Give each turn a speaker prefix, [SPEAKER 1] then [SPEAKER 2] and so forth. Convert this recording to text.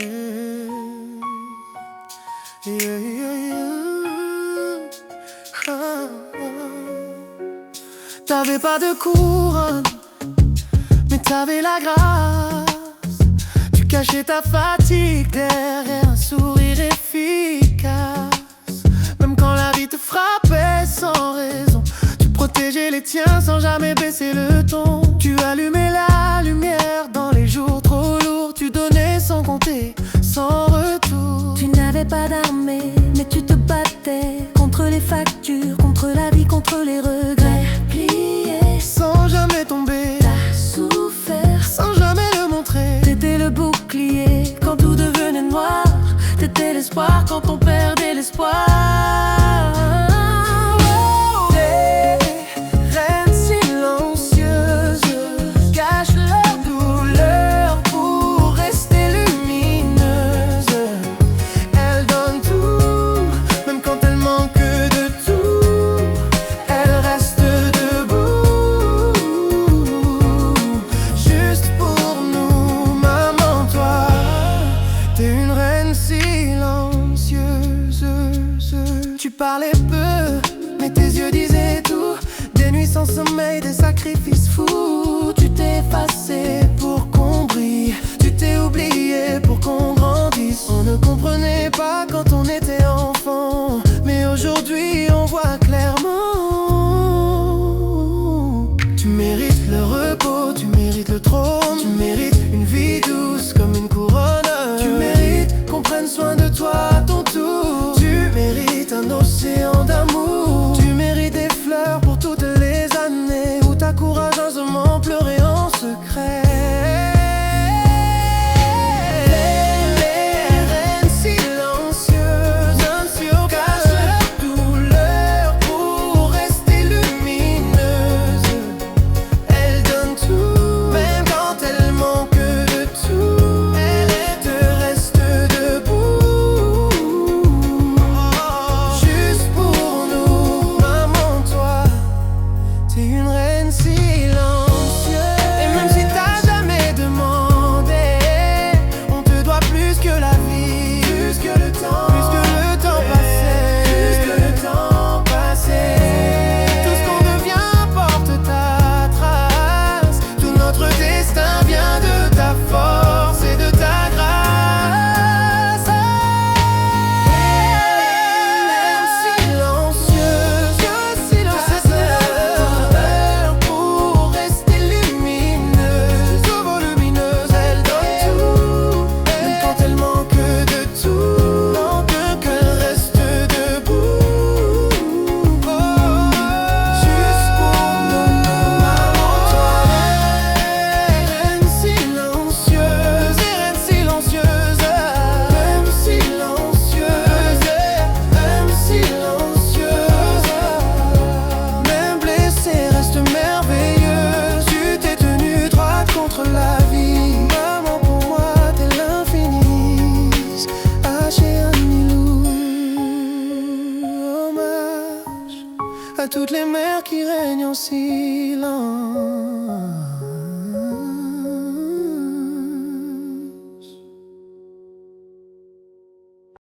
[SPEAKER 1] Mm. Yeah, yeah, yeah. Ah, ah. T'avais pas de couronne, mais t'avais la grâce. Tu cachais ta fatigue derrière un sourire efficace. Même quand la vie te frappait sans raison, tu protégeais les tiens sans jamais baisser le ton. Tu allumais la lumière dans les jours trop lourds. Tu donnais sans compter, sans retour.
[SPEAKER 2] Tu n'avais pas d'armée, mais tu te battais contre les factures, contre la vie, contre les regrets. Plié,
[SPEAKER 1] sans jamais tomber,
[SPEAKER 2] t'as souffert,
[SPEAKER 1] sans jamais le montrer.
[SPEAKER 2] t'étais le bouclier quand tout devenait noir. T'étais l'espoir quand on perdait l'espoir.
[SPEAKER 1] Tu parlais peu, mais tes yeux disaient tout. Des nuits sans sommeil, des sacrifices fous. Tu t'es effacé pour qu'on brille, tu t'es oublié pour qu'on grandisse. On ne comprenait pas quand on était enfant, mais aujourd'hui on voit clairement. Tu mérites le repos, tu mérites le trône, tu mérites une vie douce comme une couronne. Tu mérites qu'on prenne soin de toi à ton tour. Tu mérites un océan d'amour. Tu mérites des fleurs pour toutes les années où t'as courageusement pleuré en secret. Les reines silencieuses cachent leur douleur pour rester lumineuses. Elles donnent tout, même quand elles manquent de tout. Elles te restent debout. Juste pour nous, maman, toi, t'es une reine silencieuse. Et même si t'as jamais demandé, on te doit plus que la vie, plus que le temps passé, plus que le temps passé. Tout ce qu'on devient porte ta trace. Tout notre destin vient de ta force et de ta grâce. Même silencieuse, cachent leur pour rester lumineuse, volumineuse. Elles donnent tout, même quand elles manquent de tout. Manquent qu'elles restent debout. Juste pour nous, maman, toi. Reine silencieuse, reine silencieuse. Même silencieuse, même silencieuse. Même blessée, reste merveilleuse. Tu t'es tenue droite contre la vie. Maman, pour moi, t'es l'infini. H&M hommage à toutes les mères qui règnent en silence.